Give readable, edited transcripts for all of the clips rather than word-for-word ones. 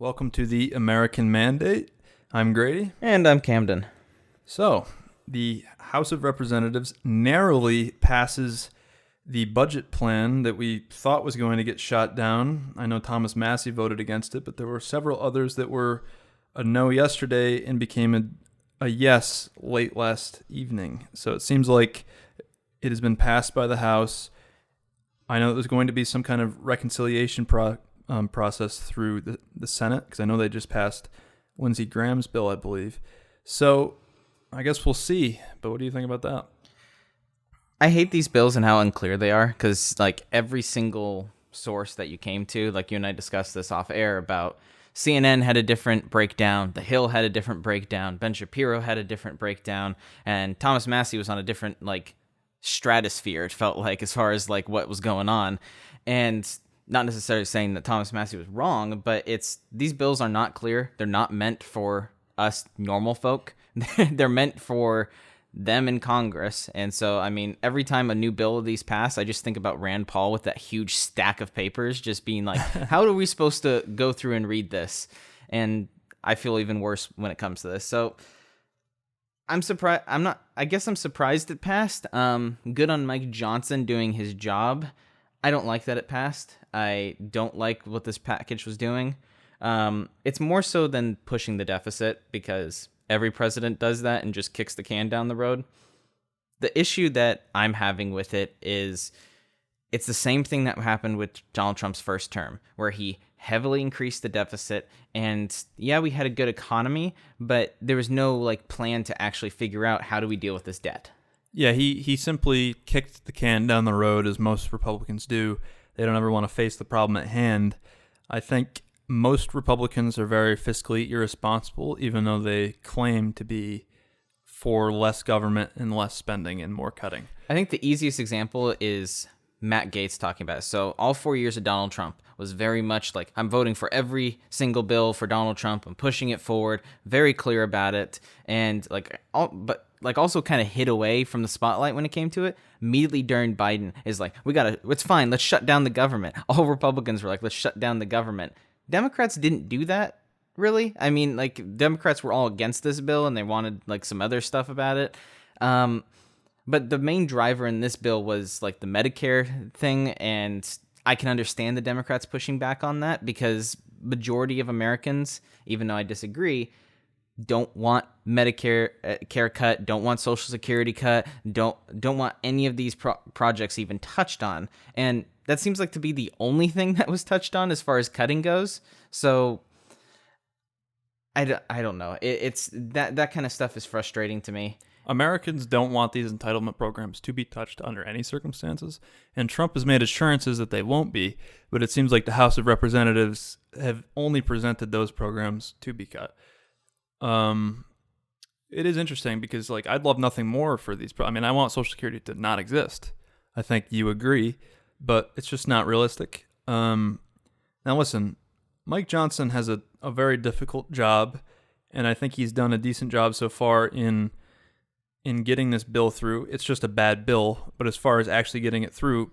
Welcome to the American Mandate. I'm Grady. And I'm Camden. So, the House of Representatives narrowly passes the budget plan that we thought was going to get shot down. I know Thomas Massie voted against it, but there were several others that were a no yesterday and became a yes late last evening. So it seems like it has been passed by the House. I know there's going to be some kind of reconciliation process through the Senate, because I know they just passed Lindsey Graham's bill, I believe. So I guess we'll see. But what do you think about that? I hate these bills and how unclear they are, because like every single source that you came to, like you and I discussed this off air about CNN had a different breakdown, The Hill had a different breakdown, Ben Shapiro had a different breakdown, and Thomas Massie was on a different stratosphere, it felt like, as far as what was going on. And not necessarily saying that Thomas Massie was wrong, but these bills are not clear. They're not meant for us normal folk. They're meant for them in Congress. And so, I mean, every time a new bill of these pass, I just think about Rand Paul with that huge stack of papers, just being like, how are we supposed to go through and read this? And I feel even worse when it comes to this. So I'm surprised. I guess I'm surprised it passed. Good on Mike Johnson doing his job. I don't like that it passed. I don't like what this package was doing. It's more so than pushing the deficit, because every president does that and just kicks the can down the road. The issue that I'm having with it is it's the same thing that happened with Donald Trump's first term, where he heavily increased the deficit. And yeah, we had a good economy, but there was no plan to actually figure out how do we deal with this debt. Yeah, he simply kicked the can down the road, as most Republicans do. They don't ever want to face the problem at hand. I think most Republicans are very fiscally irresponsible, even though they claim to be for less government and less spending and more cutting. I think the easiest example is Matt Gaetz talking about it. So all 4 years of Donald Trump was very much like, I'm voting for every single bill for Donald Trump. I'm pushing it forward, very clear about it. And also kind of hid away from the spotlight when it came to it. Immediately during Biden is like, it's fine, let's shut down the government. All Republicans were like, let's shut down the government. Democrats didn't do that, really. I mean, Democrats were all against this bill and they wanted some other stuff about it. But the main driver in this bill was the Medicare thing, and I can understand the Democrats pushing back on that, because majority of Americans, even though I disagree, don't want Medicare care cut, don't want Social Security cut, don't want any of these projects even touched on. And that seems to be the only thing that was touched on as far as cutting goes. So I don't know. It's that kind of stuff is frustrating to me. Americans don't want these entitlement programs to be touched under any circumstances, and Trump has made assurances that they won't be, but it seems like the House of Representatives have only presented those programs to be cut. It is interesting because I'd love nothing more for these. I mean, I want Social Security to not exist. I think you agree, but it's just not realistic. Now listen, Mike Johnson has a very difficult job, and I think he's done a decent job so far in getting this bill through. It's just a bad bill, but as far as actually getting it through,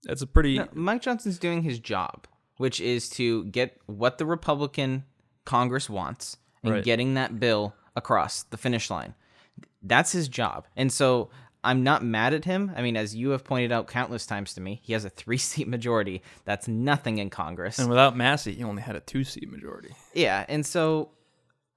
that's a pretty... No, Mike Johnson's doing his job, which is to get what the Republican Congress wants and right. Getting that bill across the finish line. That's his job. And so I'm not mad at him. I mean, as you have pointed out countless times to me, he has a 3-seat majority. That's nothing in Congress. And without Massie, he only had a 2-seat majority. Yeah, and so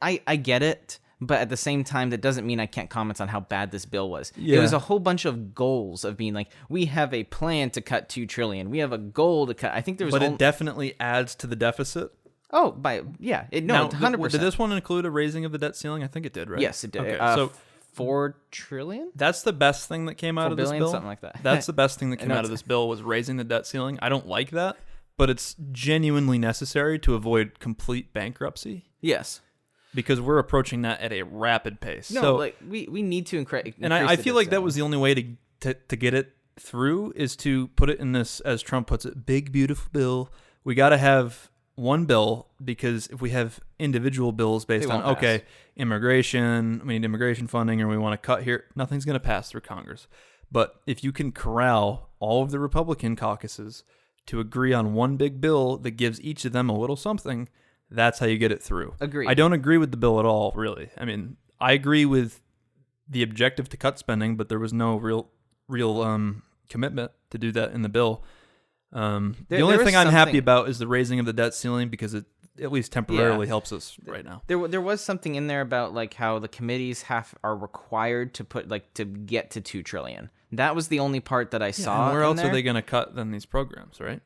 I get it. But at the same time, that doesn't mean I can't comment on how bad this bill was. Yeah. It was a whole bunch of goals of being we have a plan to cut $2 trillion. We have a goal to cut. I think there was. But it definitely adds to the deficit. Oh, 100%. Did this one include a raising of the debt ceiling? I think it did, right? Yes, it did. Okay, so $4 trillion. That's the best thing that came out of this bill. Something like that. That's the best thing that came out of this bill was raising the debt ceiling. I don't like that, but it's genuinely necessary to avoid complete bankruptcy. Yes. Because we're approaching that at a rapid pace. No, so, we need to increase. And I feel like that was the only way to get it through is to put it in this, as Trump puts it, big, beautiful bill. We got to have one bill, because if we have individual bills based on, immigration, we need immigration funding, or we want to cut here, nothing's going to pass through Congress. But if you can corral all of the Republican caucuses to agree on one big bill that gives each of them a little something, That's how you get it through. Agreed. I don't agree with the bill at all, really. I mean, I agree with the objective to cut spending, but there was no real commitment to do that in the bill. The only thing I'm happy about is the raising of the debt ceiling, because it at least temporarily helps us right now. There was something in there about like how the committees are required to put to get to $2 trillion. That was the only part that I saw. And where else are they going to cut than these programs, right?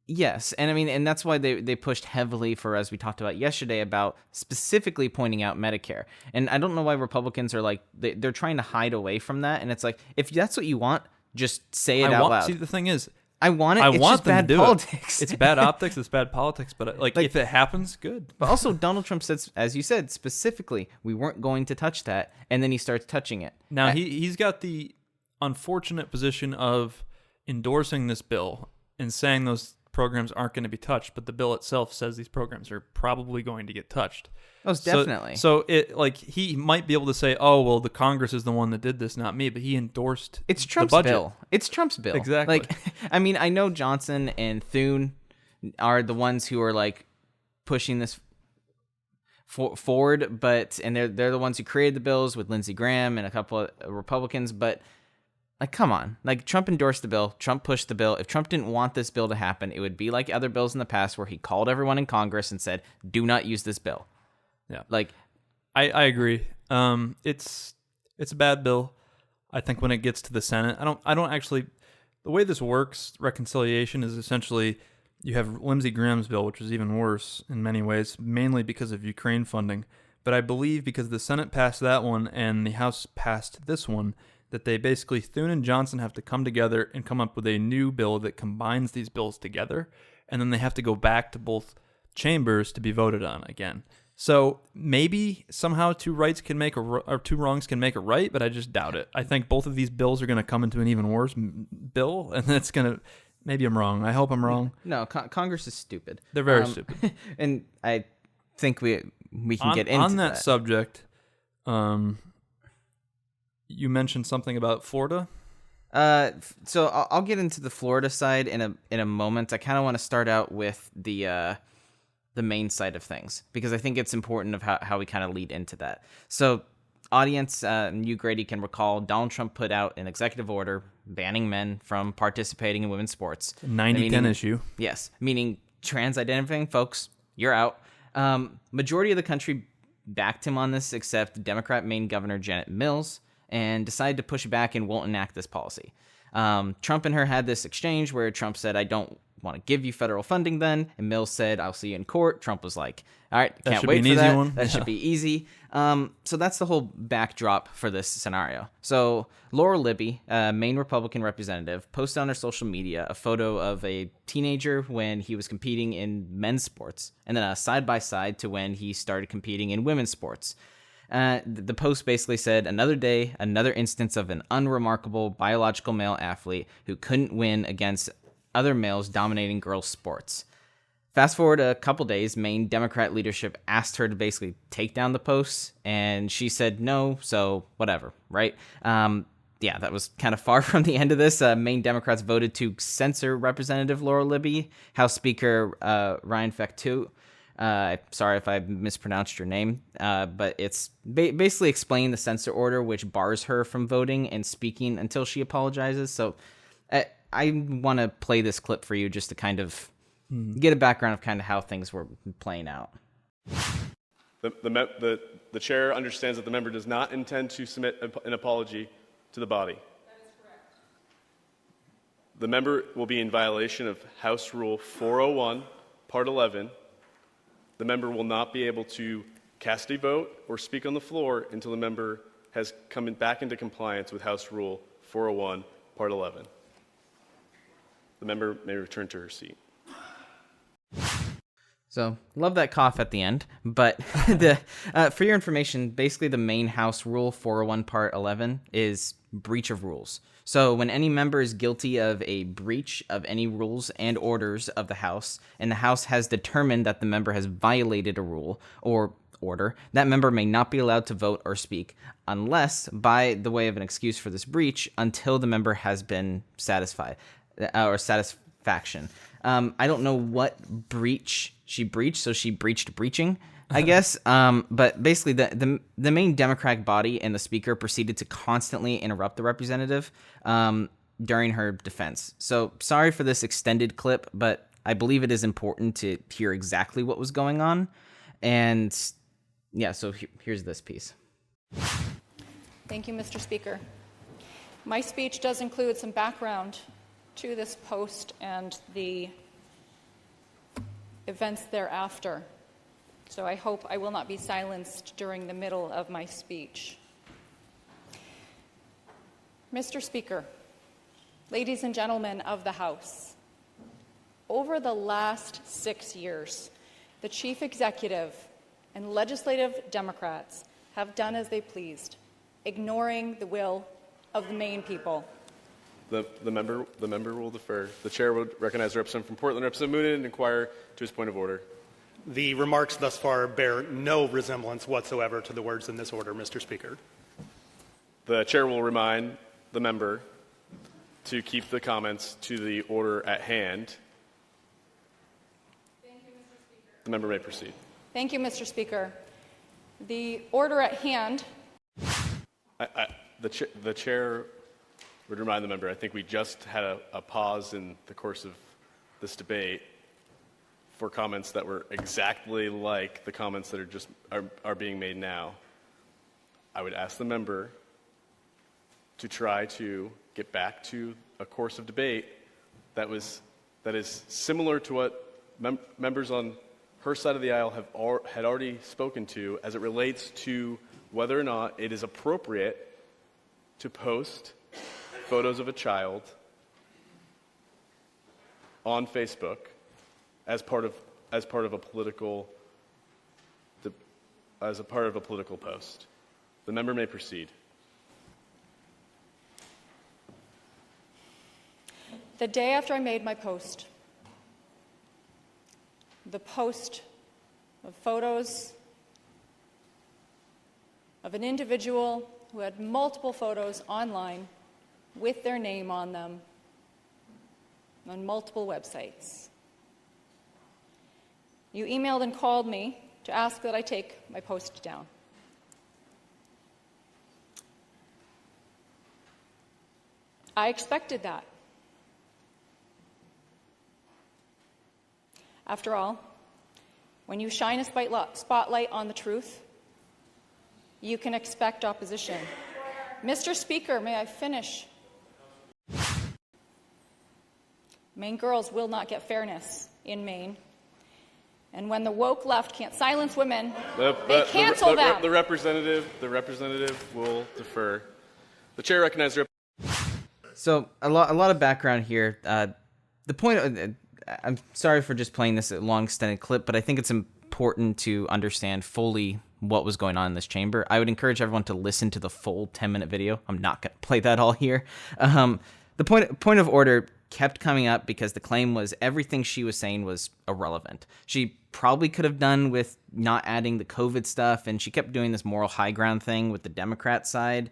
Yes, and I mean, and that's why they pushed heavily for, as we talked about yesterday, about specifically pointing out Medicare. And I don't know why Republicans are like they're trying to hide away from that. And it's like, if that's what you want, just say it out loud. See, the thing is, I want it. I it's want just them bad to do politics. It's bad optics. It's bad politics. But if it happens, good. But also, Donald Trump said, as you said, specifically, we weren't going to touch that, and then he starts touching it. Now he's got the unfortunate position of endorsing this bill and saying those programs aren't going to be touched, but the bill itself says these programs are probably going to get touched. Most definitely. So it he might be able to say, "Oh, well, the Congress is the one that did this, not me," but he endorsed. It's Trump's the budget. bill. It's Trump's bill. Exactly. I mean, I know Johnson and Thune are the ones who are pushing this forward, and they're the ones who created the bills with Lindsey Graham and a couple of Republicans, but. Come on. Trump endorsed the bill. Trump pushed the bill. If Trump didn't want this bill to happen, it would be like other bills in the past where he called everyone in Congress and said, do not use this bill. Yeah. I agree. It's a bad bill. I think when it gets to the Senate, I don't actually, the way this works, reconciliation is essentially you have Lindsey Graham's bill, which is even worse in many ways, mainly because of Ukraine funding. But I believe because the Senate passed that one and the House passed this one, that they basically, Thune and Johnson have to come together and come up with a new bill that combines these bills together, and then they have to go back to both chambers to be voted on again. So maybe somehow two wrongs can make a right, but I just doubt it. I think both of these bills are going to come into an even worse bill, and that's going to, maybe I'm wrong. I hope I'm wrong. No, Congress is stupid. They're very stupid. And I think we can get into on that subject. You mentioned something about Florida. So I'll get into the Florida side in a moment. I kind of want to start out with the Maine side of things, because I think it's important of how we kind of lead into that. So, audience, you, Grady, can recall Donald Trump put out an executive order banning men from participating in women's sports. 90-10 issue. Yes, meaning trans-identifying folks, you're out. Majority of the country backed him on this, except Democrat Maine Governor Janet Mills, and decided to push back and won't enact this policy. Trump and her had this exchange where Trump said, I don't want to give you federal funding then, and Mills said, I'll see you in court. Trump was like, all right, can't wait for that. That should be easy. So that's the whole backdrop for this scenario. So Laurel Libby, Maine Republican representative, posted on her social media a photo of a teenager when he was competing in men's sports, and then a side-by-side to when he started competing in women's sports. The post basically said, another day, another instance of an unremarkable biological male athlete who couldn't win against other males dominating girls' sports. Fast forward a couple days, Maine Democrat leadership asked her to basically take down the posts, and she said no, so whatever, right? Yeah, that was kind of far from the end of this. Maine Democrats voted to censor Representative Laurel Libby, House Speaker Ryan Fecteau. Sorry if I mispronounced your name, but it's basically explain the censor order, which bars her from voting and speaking until she apologizes. So I want to play this clip for you just to kind of get a background of kind of how things were playing out. The chair understands that the member does not intend to submit an apology to the body. That is correct. The member will be in violation of House Rule 401, Part 11. The member will not be able to cast a vote or speak on the floor until the member has come back into compliance with House Rule 401, Part 11. The member may return to her seat. So, love that cough at the end. But for your information, basically the main House Rule 401 Part 11 is breach of rules. So when any member is guilty of a breach of any rules and orders of the House, and the House has determined that the member has violated a rule or order, that member may not be allowed to vote or speak unless, by the way of an excuse for this breach, until the member has been satisfied or satisfaction. I don't know what breach she breached, so she breached breaching, I guess. But basically, the main Democratic body and the speaker proceeded to constantly interrupt the representative during her defense. So sorry for this extended clip, but I believe it is important to hear exactly what was going on. And yeah, so here's this piece. Thank you, Mr. Speaker. My speech does include some background to this post and the events thereafter. So I hope I will not be silenced during the middle of my speech. Mr. Speaker, ladies and gentlemen of the House, over the last 6 years, the Chief Executive and legislative Democrats have done as they pleased, ignoring the will of the Maine people. The member will defer. The chair will recognize the representative from Portland, Representative Moonen, and inquire to his point of order. The remarks thus far bear no resemblance whatsoever to the words in this order, Mr. Speaker. The chair will remind the member to keep the comments to the order at hand. Thank you, Mr. Speaker. The member may proceed. Thank you, Mr. Speaker. The order at hand. The chair would remind the member, I think we just had a pause in the course of this debate for comments that were exactly like the comments that are being made now. I would ask the member to try to get back to a course of debate that is similar to what members on her side of the aisle had already spoken to as it relates to whether or not it is appropriate to post photos of a child on Facebook as part of a political post. The member may proceed. The day after I made my post, the post of photos of an individual who had multiple photos online with their name on them on multiple websites. You emailed and called me to ask that I take my post down. I expected that. After all, when you shine a spotlight on the truth, you can expect opposition. Mr. Speaker, may I finish? Maine girls will not get fairness in Maine. And when the woke left can't silence women, they cancel them. The representative will defer. The chair recognizes. So a lot of background here. The point. I'm sorry for just playing this long extended clip, but I think it's important to understand fully what was going on in this chamber. I would encourage everyone to listen to the full 10-minute video. I'm not going to play that all here. The point of order kept coming up because the claim was everything she was saying was irrelevant. She probably could have done with not adding the COVID stuff, and she kept doing this moral high ground thing with the Democrat side.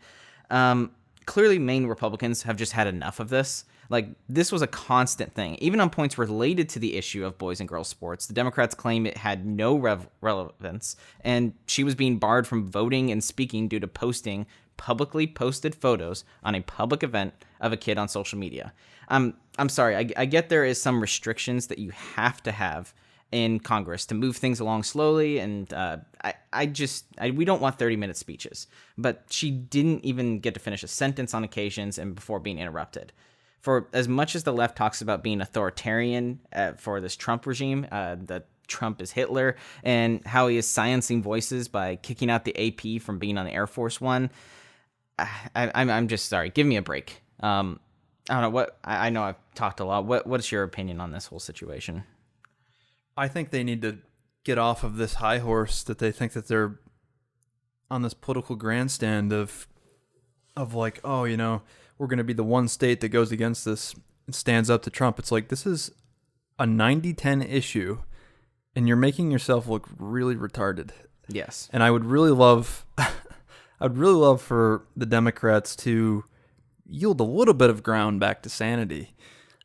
Clearly, Maine Republicans have just had enough of this. Like, this was a constant thing. Even on points related to the issue of boys and girls sports, the Democrats claim it had no relevance, and she was being barred from voting and speaking due to posting publicly posted photos on a public event of a kid on social media. I'm sorry, I get there is some restrictions that you have to have in Congress to move things along slowly, and we don't want 30-minute speeches. But she didn't even get to finish a sentence on occasions and before being interrupted. For as much as the left talks about being authoritarian for this Trump regime, that Trump is Hitler, and how he is silencing voices by kicking out the AP from being on the Air Force One, I'm just sorry. Give me a break. I don't know what. I know I've talked a lot. What's your opinion on this whole situation? I think they need to get off of this high horse that they think that they're on this political grandstand of like, oh, you know, we're going to be the one state that goes against this and stands up to Trump. It's like, this is a 90-10 issue, and you're making yourself look really retarded. Yes. And I would really love, for the Democrats to yield a little bit of ground back to sanity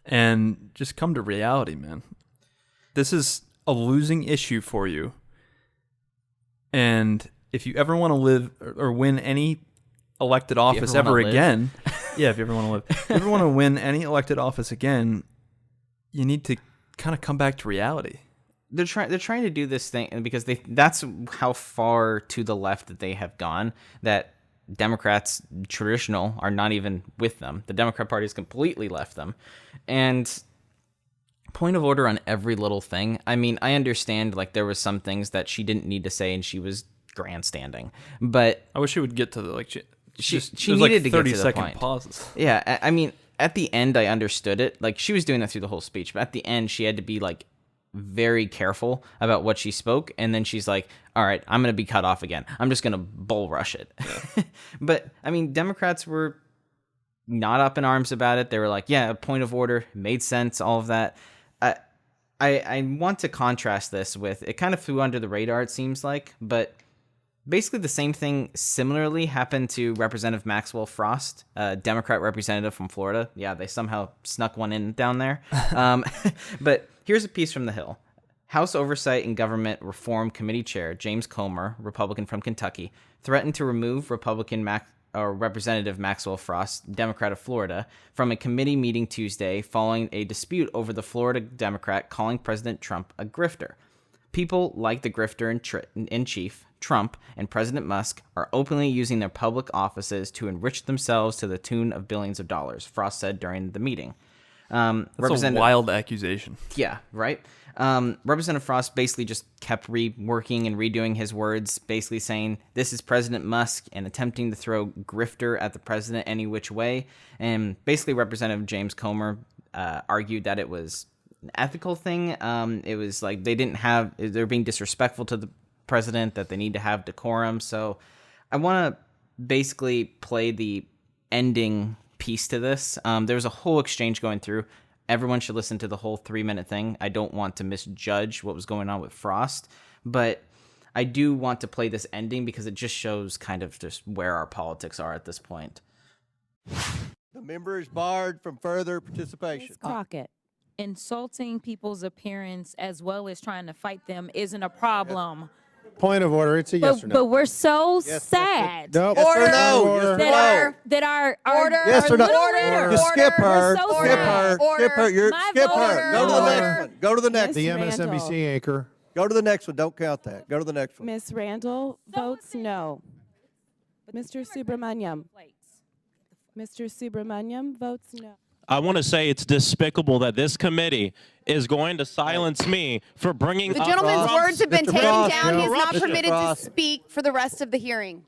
and just come to reality, man. This is a losing issue for you. And if you ever want to live or win any elected office ever again, yeah, if you ever want to live, if you ever want to win any elected office again, you need to kind of come back to reality. They're trying to do this thing because that's how far to the left that they have gone, that Democrats traditional are not even with them. The Democrat Party has completely left them. And point of order on every little thing. I mean, I understand like there was some things that she didn't need to say and she was grandstanding, but I wish she would get to the like she needed like to 30 get to the second point. Pauses. Yeah, I mean, at the end I understood it. Like she was doing that through the whole speech, but at the end she had to be like very careful about what she spoke, and then she's like, all right, I'm going to be cut off again. I'm just going to bull rush it. Yeah. But I mean, Democrats were not up in arms about it. They were like, yeah, a point of order, made sense, all of that. I want to contrast this with, it kind of flew under the radar, it seems like, but basically the same thing similarly happened to Representative Maxwell Frost, a Democrat representative from Florida. Yeah, they somehow snuck one in down there. But here's a piece from The Hill. House Oversight and Government Reform Committee Chair James Comer, Republican from Kentucky, threatened to remove Representative Maxwell Frost, Democrat of Florida, from a committee meeting Tuesday following a dispute over the Florida Democrat calling President Trump a grifter. People like the grifter in chief, Trump, and President Musk are openly using their public offices to enrich themselves to the tune of billions of dollars, Frost said during the meeting. That's a wild accusation. Yeah, right? Representative Frost basically just kept reworking and redoing his words, basically saying this is President Musk and attempting to throw grifter at the president any which way. And basically Representative James Comer argued that it was an ethical thing. It was like they're being disrespectful to the president, that they need to have decorum. So I want to basically play the ending piece to this. There was a whole exchange going through. Everyone should listen to the whole 3-minute thing. I don't want to misjudge what was going on with Frost, but I do want to play this ending because it just shows kind of just where our politics are at this point. The member is barred from further participation. Ms. Crockett, insulting people's appearance as well as trying to fight them isn't a problem. Point of order. It's a yes or no. But we're so sad. No. Yes or no. That our Yes or no. leader. You skip her. We're so Skip sad. her. Skip her. You're My skip vote. her. Go to the next one. Go to the next The one. MSNBC anchor. Go to the next one. Don't count that. Go to the next one. Ms. Randall votes no. Mr. Subramaniam. Mr. Subramaniam votes no. I want to say it's despicable that this committee is going to silence me for bringing The up gentleman's words have been Mr. taken Frost, down. He is not Mr. permitted to Frost. speak for the rest of the hearing.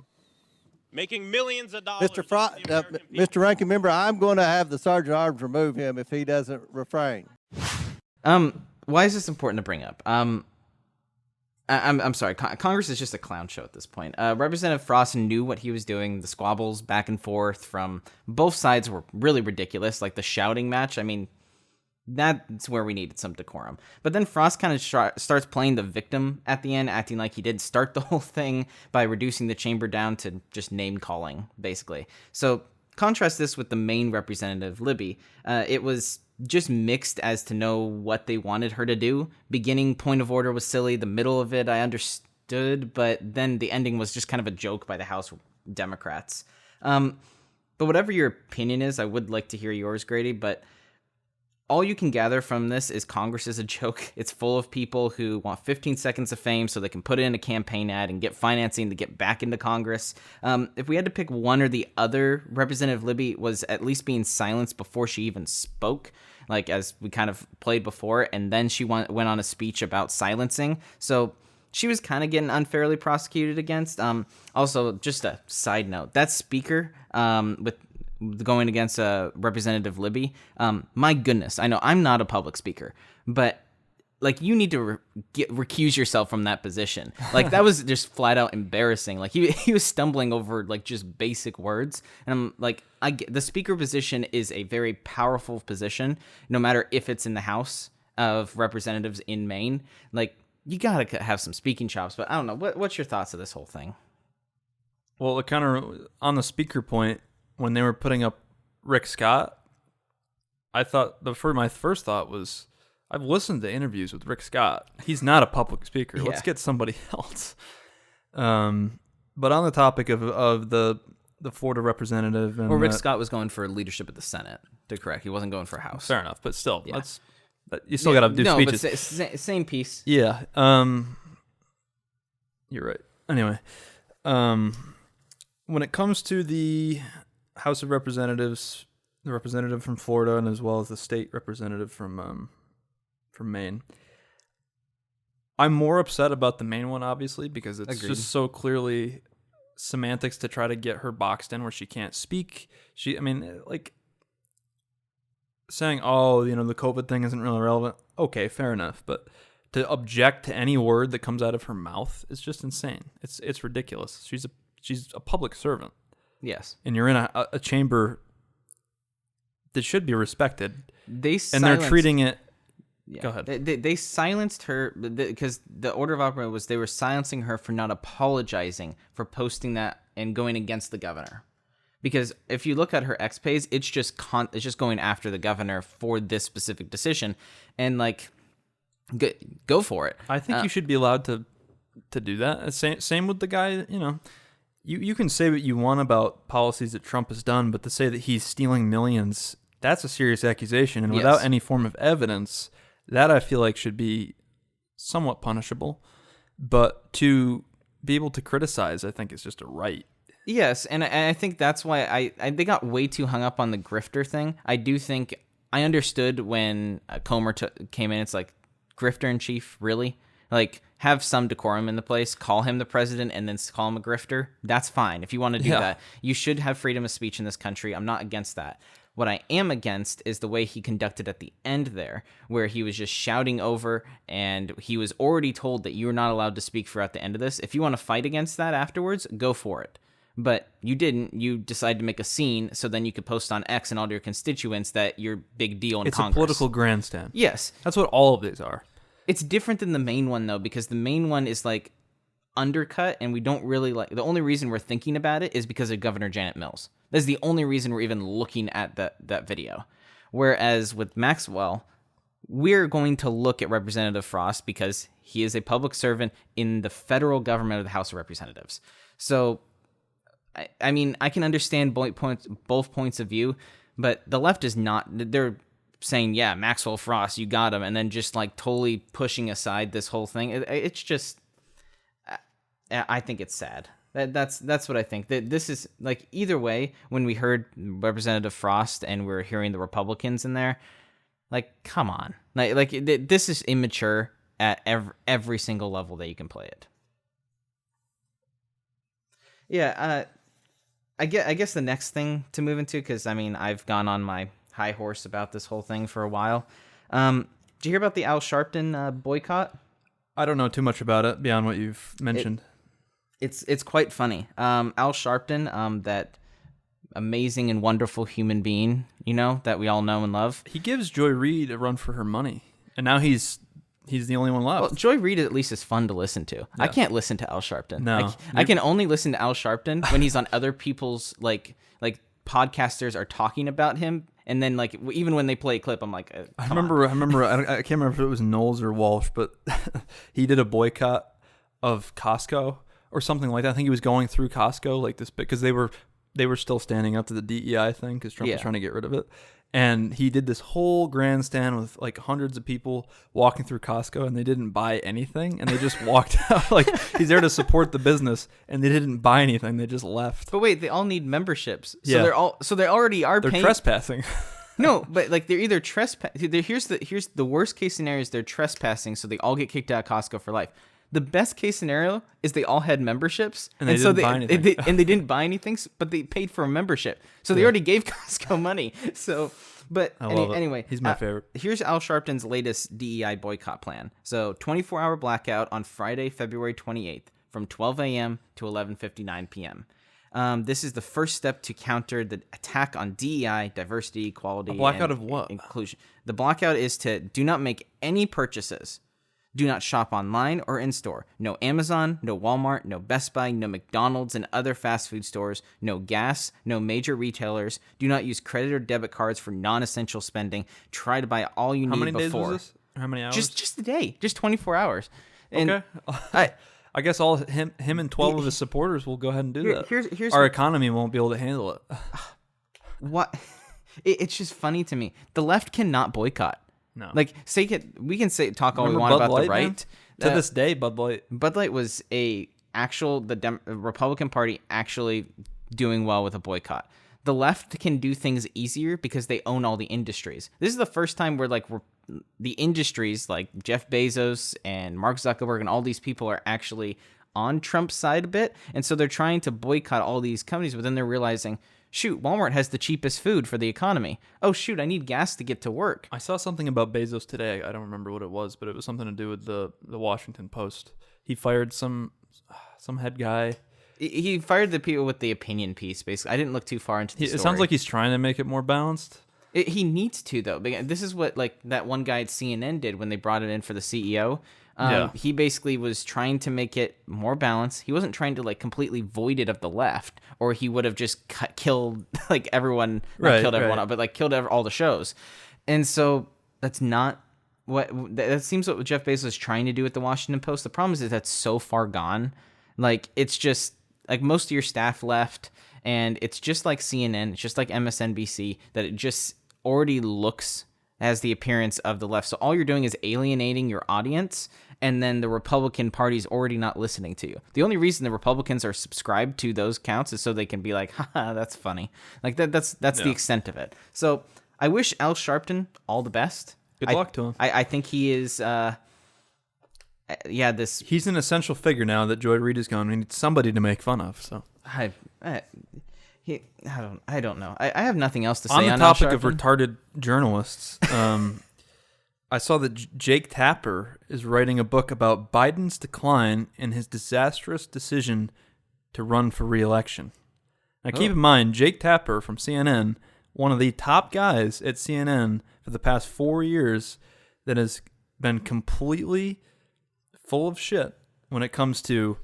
making millions of dollars. Mr. Mr. Ranking Member, I'm going to have the Sergeant at Arms remove him if he doesn't refrain. Why is this important to bring up? I'm sorry. Congress is just a clown show at this point. Representative Frost knew what he was doing. The squabbles back and forth from both sides were really ridiculous. Like the shouting match. I mean, that's where we needed some decorum. But then Frost kind of starts playing the victim at the end, acting like he did start the whole thing by reducing the chamber down to just name calling, basically. So contrast this with the Maine Representative Libby. It was just mixed as to know what they wanted her to do. Beginning point of order was silly. The middle of it I understood, but then the ending was just kind of a joke by the House Democrats. But whatever your opinion is, I would like to hear yours, Grady, but all you can gather from this is Congress is a joke. It's full of people who want 15 seconds of fame so they can put it in a campaign ad and get financing to get back into Congress. If we had to pick one or the other, Representative Libby was at least being silenced before she even spoke, like as we kind of played before, and then she went on a speech about silencing. So she was kind of getting unfairly prosecuted against. Also, just a side note, that speaker with going against Representative Libby, my goodness, I know I'm not a public speaker, but like you need to recuse yourself from that position. Like that was just flat out embarrassing. Like he was stumbling over like just basic words, and I'm like, the speaker position is a very powerful position, no matter if it's in the House of Representatives in Maine. Like you gotta have some speaking chops. But I don't know. What's your thoughts of this whole thing? Well, it kind of on the speaker point. When they were putting up Rick Scott, I thought my first thought was, I've listened to interviews with Rick Scott. He's not a public speaker. Let's get somebody else. But on the topic of the Florida representative, and Rick Scott was going for leadership at the Senate. To correct, he wasn't going for House. Fair enough, but still, you still got to do speeches. But same piece. Yeah. You're right. Anyway, when it comes to the House of Representatives, the representative from Florida, and as well as the state representative from Maine, I'm more upset about the Maine one, obviously, because it's just so clearly semantics to try to get her boxed in where she can't speak. Saying, the COVID thing isn't really relevant. Okay, fair enough, but to object to any word that comes out of her mouth is just insane. It's ridiculous. She's a public servant. Yes. And you're in a chamber that should be respected. They're treating it. Yeah. Go ahead. They silenced her because the order of operation was they were silencing her for not apologizing for posting that and going against the governor. Because if you look at her X page, it's just going after the governor for this specific decision, and go for it. I think you should be allowed to do that. Same with the guy. You can say what you want about policies that Trump has done, but to say that he's stealing millions, that's a serious accusation, and without any form of evidence, that I feel like should be somewhat punishable. But to be able to criticize, I think, is just a right. Yes, and I think that's why they got way too hung up on the grifter thing. I do think I understood when Comer came in. It's like, grifter in chief, really? Have some decorum in the place. Call him the president and then call him a grifter. That's fine. If you want to do that, you should have freedom of speech in this country. I'm not against that. What I am against is the way he conducted at the end there, where he was just shouting over, and he was already told that you're not allowed to speak throughout the end of this. If you want to fight against that afterwards, go for it. But you didn't. You decided to make a scene so then you could post on X and all your constituents that you're big deal in Congress. It's a political grandstand. Yes. That's what all of these are. It's different than the main one, though, because the main one is undercut, and we don't really the only reason we're thinking about it is because of Governor Janet Mills. That's the only reason we're even looking at that video. Whereas with Maxwell, we're going to look at Representative Frost because he is a public servant in the federal government of the House of Representatives. So, I can understand both points of view, but the left is not. They're saying, yeah, Maxwell Frost, you got him, and then just totally pushing aside this whole thing. It's just, I think it's sad. That's what I think. This is either way. When we heard Representative Frost and we're hearing the Republicans in there, come on, this is immature at every single level that you can play it. Yeah, I guess the next thing to move into, because I've gone on my high horse about this whole thing for a while. Did you hear about the Al Sharpton boycott? I don't know too much about it beyond what you've mentioned. It's quite funny. Al Sharpton, that amazing and wonderful human being, that we all know and love. He gives Joy Reid a run for her money, and now he's the only one left. Well, Joy Reid at least is fun to listen to. Yeah. I can't listen to Al Sharpton. No, I can only listen to Al Sharpton when he's on other people's podcasters are talking about him, and then even when they play a clip, I'm like, I remember. I can't remember if it was Knowles or Walsh, but he did a boycott of Costco or something like that. I think he was going through Costco because they were still standing up to the DEI thing because Trump was trying to get rid of it. And he did this whole grandstand with hundreds of people walking through Costco, and they didn't buy anything, and they just walked out. He's there to support the business, and they didn't buy anything. They just left. But wait, they all need memberships. So they already are they're paying. Trespassing. No, but they're either trespassing. Here's the worst case scenario is they're trespassing, so they all get kicked out of Costco for life. The best case scenario is they all had memberships, and they didn't buy anything, but they paid for a membership, so they already gave Costco money. So, but anyway, he's my favorite. Here's Al Sharpton's latest DEI boycott plan. So, 24-hour blackout on Friday, February 28th, from 12 a.m. to 11:59 p.m. This is the first step to counter the attack on DEI, diversity, equality, a blackout of what? Inclusion. The blackout is to do not make any purchases. Do not shop online or in-store. No Amazon, no Walmart, no Best Buy, no McDonald's and other fast food stores, no gas, no major retailers. Do not use credit or debit cards for non-essential spending. Try to buy all you need before. How many days was this? How many hours? Just a day, just 24 hours. And okay. I guess all him and 12 of his supporters will go ahead and do that. Here's our economy won't be able to handle it. What? It's just funny to me. The left cannot boycott. No. Like, we can talk all we want Bud about Light, the right. Man? To this day, Bud Light. Bud Light was the Republican Party actually doing well with a boycott. The left can do things easier because they own all the industries. This is the first time where the industries like Jeff Bezos and Mark Zuckerberg and all these people are actually on Trump's side a bit. And so they're trying to boycott all these companies, but then they're realizing, shoot, Walmart has the cheapest food for the economy. Oh, shoot, I need gas to get to work. I saw something about Bezos today. I don't remember what it was, but it was something to do with the Washington Post. He fired some head guy. He fired the people with the opinion piece, basically. I didn't look too far into the story. It sounds like he's trying to make it more balanced. He needs to, though. This is what that one guy at CNN did when they brought it in for the CEO. He basically was trying to make it more balanced. He wasn't trying to completely void it of the left, or he would have just killed everyone. Not killed everyone, but killed all the shows. And so that's not that seems what Jeff Bezos is trying to do with the Washington Post. The problem is that's so far gone. It's just most of your staff left, and it's just like CNN, it's just like MSNBC, that it just already looks as the appearance of the left. So all you're doing is alienating your audience, and then the Republican Party's already not listening to you. The only reason the Republicans are subscribed to those counts is so they can be like, haha, that's funny. That's the extent of it. So I wish Al Sharpton all the best. Good luck to him. I think he is... he's an essential figure now that Joy Reid is gone. We need somebody to make fun of. So I don't know. I have nothing else to say on the topic of retarded journalists. I saw that Jake Tapper is writing a book about Biden's decline and his disastrous decision to run for re-election. Now, keep in mind, Jake Tapper from CNN, one of the top guys at CNN for the past 4 years, that has been completely full of shit when it comes to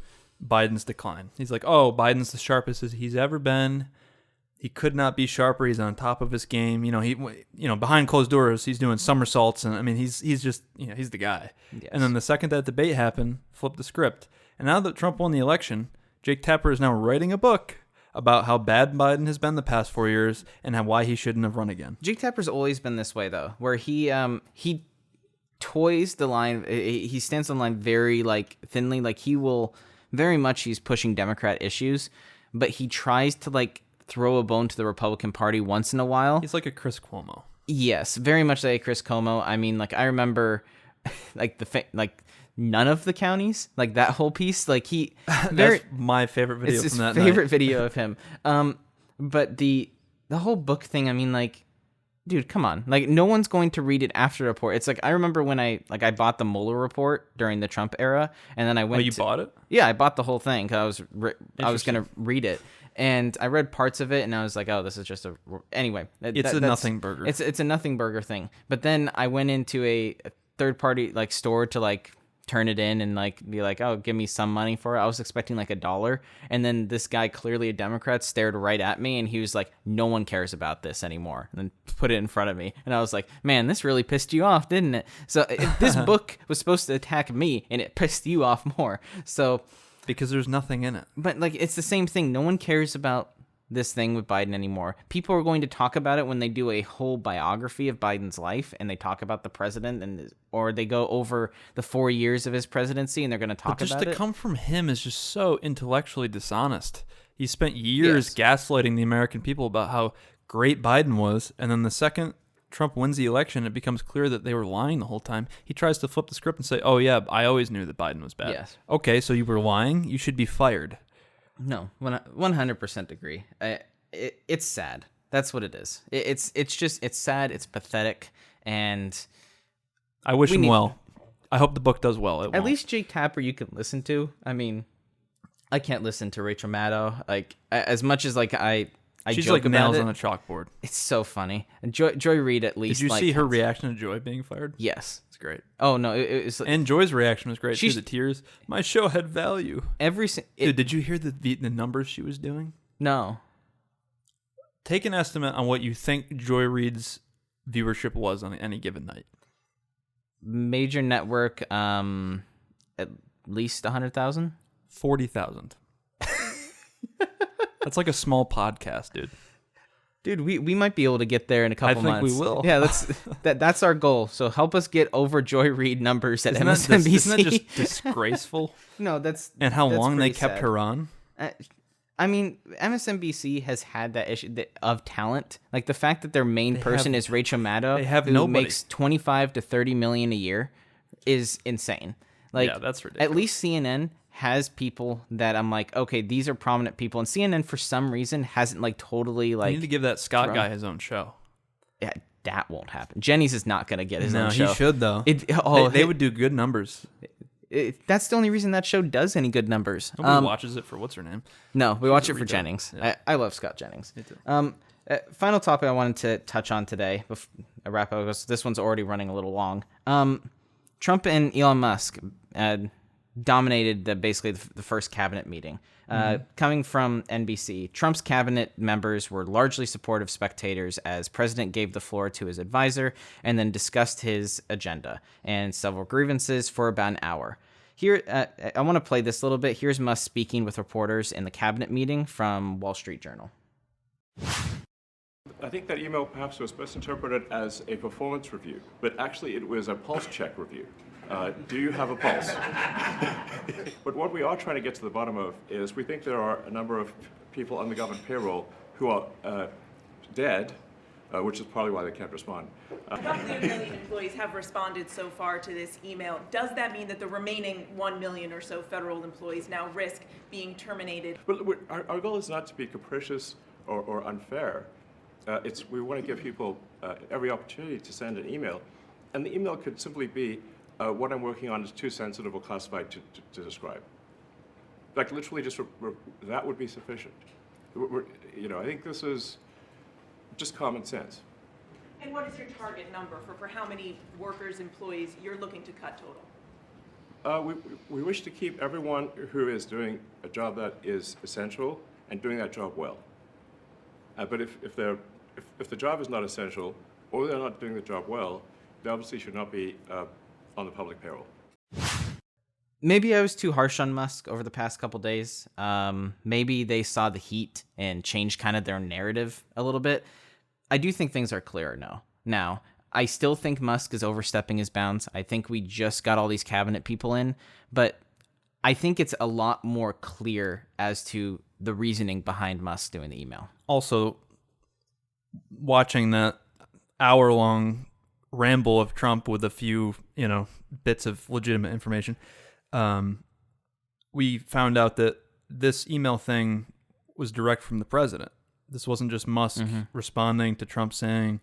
Biden's decline. He's like, oh, Biden's the sharpest he's ever been. He could not be sharper. He's on top of his game. He behind closed doors, he's doing somersaults, and I mean, he's just, he's the guy. Yes. And then the second that debate happened, flipped the script. And now that Trump won the election, Jake Tapper is now writing a book about how bad Biden has been the past 4 years and why he shouldn't have run again. Jake Tapper's always been this way, though, where he toys the line. He stands on the line very thinly. He will very much. He's pushing Democrat issues, but he tries to throw a bone to the Republican Party once in a while. He's like a Chris Cuomo. Yes, very much like a Chris Cuomo. I mean, I remember none of the counties, that whole piece. That's my favorite video from that night. It's his favorite video of him. But the whole book thing, I mean, dude, come on. No one's going to read it after the report. It's I remember when I bought the Mueller report during the Trump era, and then I went. Oh, you bought it? Yeah, I bought the whole thing because I was going to read it, and I read parts of it, and I was like, oh, this is just anyway. It's a nothing burger. It's a nothing burger thing. But then I went into a third party store to turn it in and be oh, give me some money for it. I was expecting $1, and then this guy, clearly a Democrat, stared right at me, and he was like, no one cares about this anymore, and then put it in front of me, and I was like, man, this really pissed you off, didn't it? So this book was supposed to attack me, and it pissed you off more. So because there's nothing in it. But it's the same thing. No one cares about this thing with Biden anymore. People are going to talk about it when they do a whole biography of Biden's life, and they talk about the president, or they go over the 4 years of his presidency, and they're going to talk about it. But just to come from him is just so intellectually dishonest. He spent years gaslighting the American people about how great Biden was, and then the second Trump wins the election, it becomes clear that they were lying the whole time. He tries to flip the script and say, oh yeah, I always knew that Biden was bad. Yes. Okay, so you were lying? You should be fired. No, 100% agree. It's sad. That's what it is. It's sad. It's pathetic, and I wish him well. I hope the book does well. At least Jake Tapper you can listen to. I mean, I can't listen to Rachel Maddow. As much as she's joke like nails about on a chalkboard. It's so funny. And Joy Reid at least. Did you see her reaction to Joy being fired? Yes. It's great. Oh no, it was. And Joy's reaction was great too. The tears. My show had value. Dude, did you hear the numbers she was doing? No. Take an estimate on what you think Joy Reid's viewership was on any given night. major network, at least 100,000. 40,000. That's like a small podcast, dude. Dude, we might be able to get there in a couple months. I think we will. Yeah, that's our goal. So help us get over Joy Reid numbers at MSNBC. Isn't that just disgraceful? No, that's and how that's long they pretty kept sad. her on. I mean, MSNBC has had that issue of talent. Like the fact that their main person is Rachel Maddow, who makes 25 to 30 million a year, is insane. Like, yeah, that's ridiculous. At least CNN has people that I'm like, okay, these are prominent people, and CNN for some reason hasn't like totally like. You need to give that Scott guy his own show. Yeah, that won't happen. Jennings is not going to get his own show. No, he should though. They would do good numbers. That's the only reason that show does any good numbers. Nobody watches it for what's her name. No, we watch it for Jennings. Yeah. I love Scott Jennings. Me too. Final topic I wanted to touch on today. Before I wrap up, this one's already running a little long. Trump and Elon Musk dominated basically the first cabinet meeting. Coming from NBC, Trump's cabinet members were largely supportive spectators as president gave the floor to his advisor and then discussed his agenda and several grievances for about an hour. Here, I want to play this a little bit. Here's Musk speaking with reporters in the cabinet meeting from Wall Street Journal. I think that email perhaps was best interpreted as a performance review, but actually it was a pulse check review. Do you have a pulse? But what we are trying to get to the bottom of is we think there are a number of people on the government payroll who are dead, which is probably why they can't respond. Roughly 1 million employees have responded so far to this email. Does that mean that the remaining 1 million or so federal employees now risk being terminated? But our goal is not to be capricious or unfair. We want to give people every opportunity to send an email. And the email could simply be, what I'm working on is too sensitive or classified to describe. Like literally just, that would be sufficient. I think this is just common sense. And what is your target number for how many workers, employees you're looking to cut total? We wish to keep everyone who is doing a job that is essential and doing that job well. But if the job is not essential or they're not doing the job well, they obviously should not be on the public payroll. Maybe I was too harsh on Musk over the past couple days. Maybe they saw the heat and changed kind of their narrative a little bit. I do think things are clearer now. I still think Musk is overstepping his bounds. I think we just got all these cabinet people in, but I think it's a lot more clear as to the reasoning behind Musk doing the email. Also, watching that hour-long ramble of Trump with a few, bits of legitimate information, we found out that this email thing was direct from the president. This wasn't just Musk responding to Trump saying,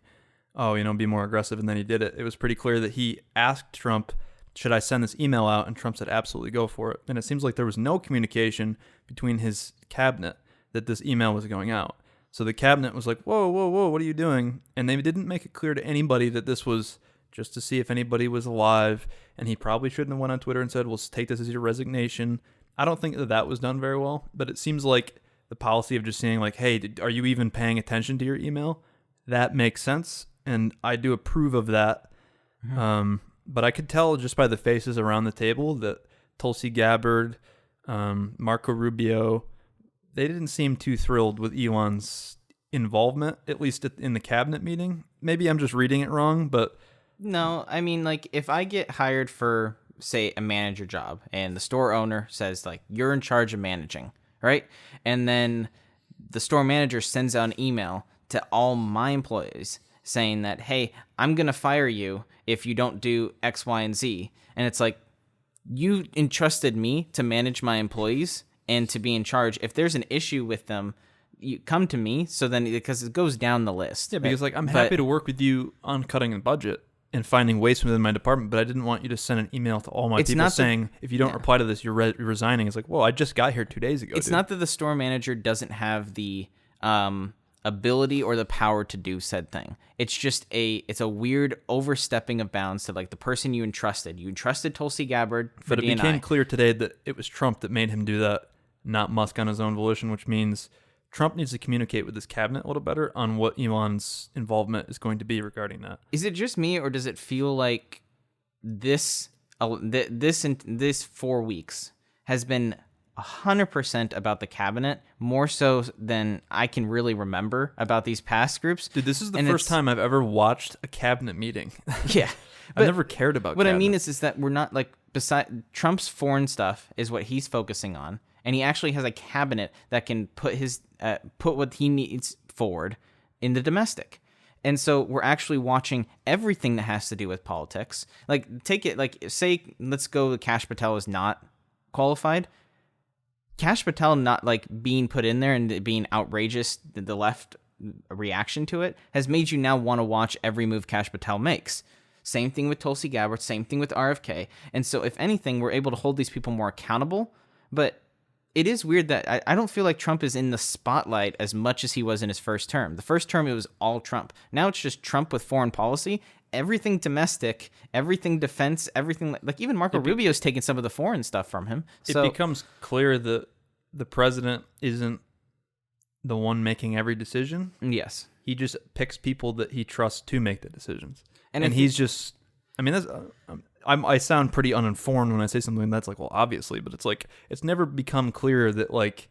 be more aggressive, and then he did it. It was pretty clear that he asked Trump, should I send this email out? And Trump said, absolutely, go for it. And it seems like there was no communication between his cabinet that this email was going out. So the cabinet was like, whoa, what are you doing? And they didn't make it clear to anybody that this was just to see if anybody was alive. And he probably shouldn't have went on Twitter and said, well, take this as your resignation. I don't think that was done very well, but it seems like the policy of just saying like, hey, are you even paying attention to your email? That makes sense. And I do approve of that. But I could tell just by the faces around the table that Tulsi Gabbard, Marco Rubio, they didn't seem too thrilled with Elon's involvement, at least in the cabinet meeting. Maybe I'm just reading it wrong, but... No, I mean, like, if I get hired for, say, a manager job, and the store owner says, like, you're in charge of managing, right? And then the store manager sends out an email to all my employees saying that, hey, I'm going to fire you if you don't do X, Y, and Z. And it's like, you entrusted me to manage my employees and to be in charge. If there's an issue with them, you come to me. So then, because it goes down the list. Yeah, because I'm happy to work with you on cutting a budget and finding waste within my department, but I didn't want you to send an email to all my people saying, if you don't reply to this, you're resigning. It's like, well, I just got here 2 days ago. It's not that the store manager doesn't have the ability or the power to do said thing. It's just it's a weird overstepping of bounds to like the person you entrusted. You entrusted Tulsi Gabbard for But it became clear today that it was Trump that made him do that, not Musk on his own volition, which means Trump needs to communicate with his cabinet a little better on what Elon's involvement is going to be regarding that. Is it just me, or does it feel like this 4 weeks has been 100% about the cabinet, more so than I can really remember about these past groups. Dude, this is the first time I've ever watched a cabinet meeting. Yeah. I've never cared about What cabinet. I mean is that we're not like, beside Trump's foreign stuff is what he's focusing on, and he actually has a cabinet that can put put what he needs forward in the domestic. And so we're actually watching everything that has to do with politics. Like, take it, like, say, let's go, Kash Patel is not qualified. Kash Patel not, like, being put in there and being outrageous, the left reaction to it, has made you now want to watch every move Kash Patel makes. Same thing with Tulsi Gabbard, same thing with RFK. And so, if anything, we're able to hold these people more accountable. But it is weird that I don't feel like Trump is in the spotlight as much as he was in his first term. The first term, it was all Trump. Now it's just Trump with foreign policy. Everything domestic, everything defense, everything like even Marco Rubio's taking some of the foreign stuff from him. So it becomes clear that the president isn't the one making every decision. Yes. He just picks people that he trusts to make the decisions. And he's just, I mean, that's, I sound pretty uninformed when I say something that's like, well, obviously, but it's like, it's never become clear that like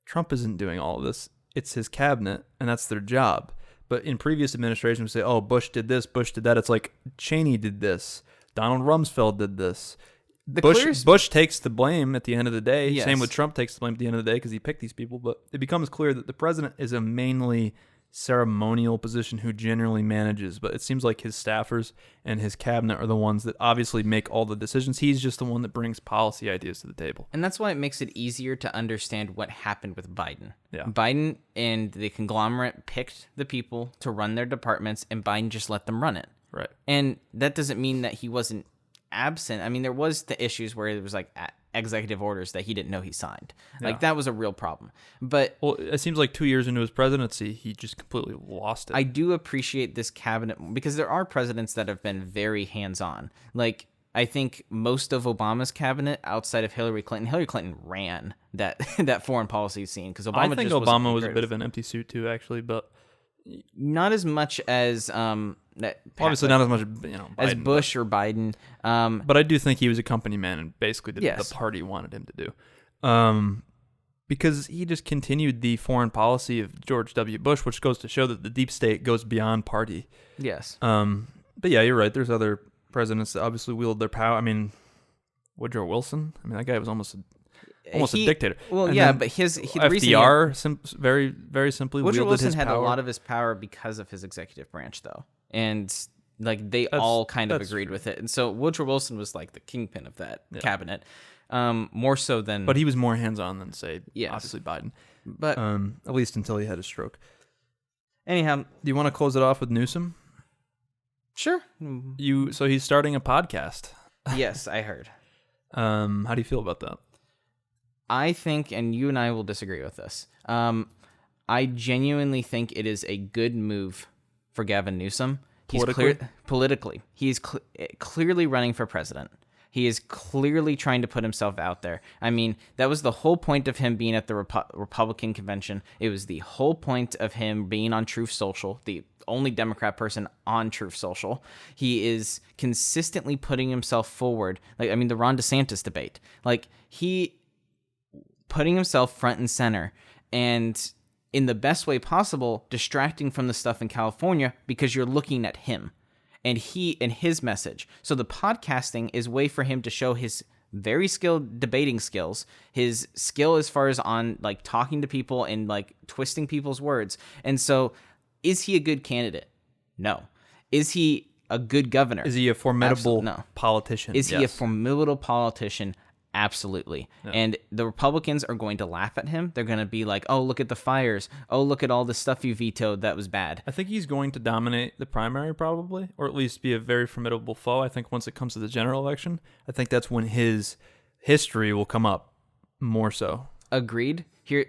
Trump isn't doing all of this. It's his cabinet and that's their job. But in previous administrations, we say, oh, Bush did this, Bush did that. It's like Cheney did this. Donald Rumsfeld did this. Bush takes the blame at the end of the day. Yes. Same with Trump takes the blame at the end of the day because he picked these people. But it becomes clear that the president is a mainly ceremonial position who generally manages, but it seems like his staffers and his cabinet are the ones that obviously make all the decisions. He's just the one that brings policy ideas to the table. And that's why it makes it easier to understand what happened with Biden. Yeah. Biden and the conglomerate picked the people to run their departments, and Biden just let them run it. Right. And that doesn't mean that he wasn't absent. I mean, there was the issues where it was like executive orders that he didn't know he signed. Like, that was a real problem. But well, it seems like 2 years into his presidency, he just completely lost it. I do appreciate this cabinet because there are presidents that have been very hands-on. Like, I think most of Obama's cabinet, outside of Hillary Clinton ran that foreign policy scene because Obama. I think just Obama was a bit of an empty suit too, actually, but not as much as that. Obviously, not as much, Biden, as Bush or Biden. But I do think he was a company man and basically did what the party wanted him to do. Because he just continued the foreign policy of George W. Bush, which goes to show that the deep state goes beyond party. Yes. But yeah, you're right. There's other presidents that obviously wield their power. I mean, Woodrow Wilson. I mean, that guy was almost a dictator. Well, and yeah, but the FDR very, very simply Woodrow wielded Wilson his had power. a lot of his power because of his executive branch, though, and like they all kind of agreed with it. And so Woodrow Wilson was like the kingpin of that cabinet, more so than. But he was more hands-on than, say, obviously Biden. But at least until he had a stroke. Anyhow, do you want to close it off with Newsom? Sure. So he's starting a podcast. Yes, I heard. How do you feel about that? I think, and you and I will disagree with this, I genuinely think it is a good move for Gavin Newsom. Politically, he's clearly running for president. He is clearly trying to put himself out there. I mean, that was the whole point of him being at the Republican convention. It was the whole point of him being on Truth Social, the only Democrat person on Truth Social. He is consistently putting himself forward. Like, I mean, the Ron DeSantis debate. Like, he putting himself front and center and in the best way possible, distracting from the stuff in California because you're looking at him and his message. So the podcasting is a way for him to show his very skilled debating skills, his skill as far as on like talking to people and like twisting people's words. And so is he a good candidate? No. Is he a good governor? Is he a formidable politician? Is he a formidable politician? Absolutely. Yeah. And the Republicans are going to laugh at him. They're going to be like, oh, look at the fires. Oh, look at all the stuff you vetoed. That was bad. I think he's going to dominate the primary probably, or at least be a very formidable foe. I think once it comes to the general election, I think that's when his history will come up more so. Agreed.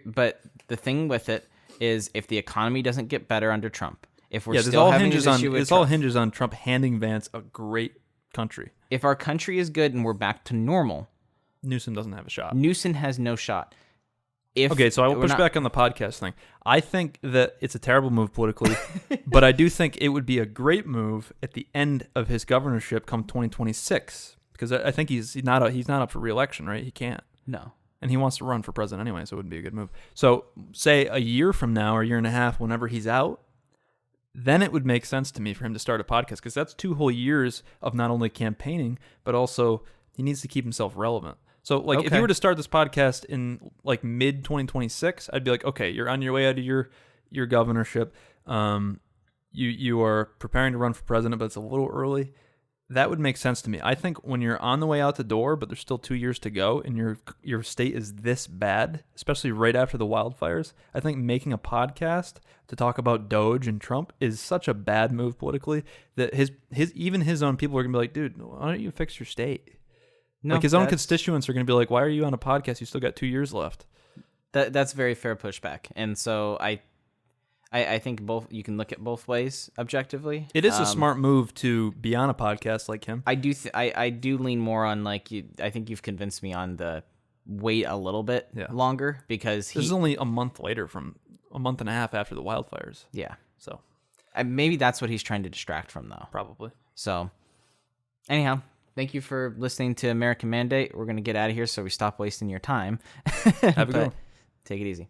But the thing with it is if the economy doesn't get better under Trump, if we're still having this issue with Trump, all hinges on Trump handing Vance a great country. If our country is good and we're back to normal, Newsom doesn't have a shot. Newsom has no shot. Okay, so I will push back on the podcast thing. I think that it's a terrible move politically, but I do think it would be a great move at the end of his governorship come 2026, because I think he's not up for re-election, right? He can't. No. And he wants to run for president anyway, so it wouldn't be a good move. So say a year from now or a year and a half, whenever he's out, then it would make sense to me for him to start a podcast, because that's 2 whole years of not only campaigning, but also he needs to keep himself relevant. So, like, if you were to start this podcast in, like, mid-2026, I'd be like, okay, you're on your way out of your governorship. You are preparing to run for president, but it's a little early. That would make sense to me. I think when you're on the way out the door, but there's still 2 years to go, and your state is this bad, especially right after the wildfires, I think making a podcast to talk about Doge and Trump is such a bad move politically that even his own people are going to be like, dude, why don't you fix your state? No, like his own constituents are going to be like, why are you on a podcast? You still got 2 years left. That's very fair pushback. And so I think you can look at both ways objectively. It is a smart move to be on a podcast like him. I do lean more on I think you've convinced me on the wait a little bit longer, because this is only a month and a half after the wildfires. Yeah. So maybe that's what he's trying to distract from, though. Probably. So anyhow, thank you for listening to American Mandate. We're going to get out of here so we stop wasting your time. Have a good one. Take it easy.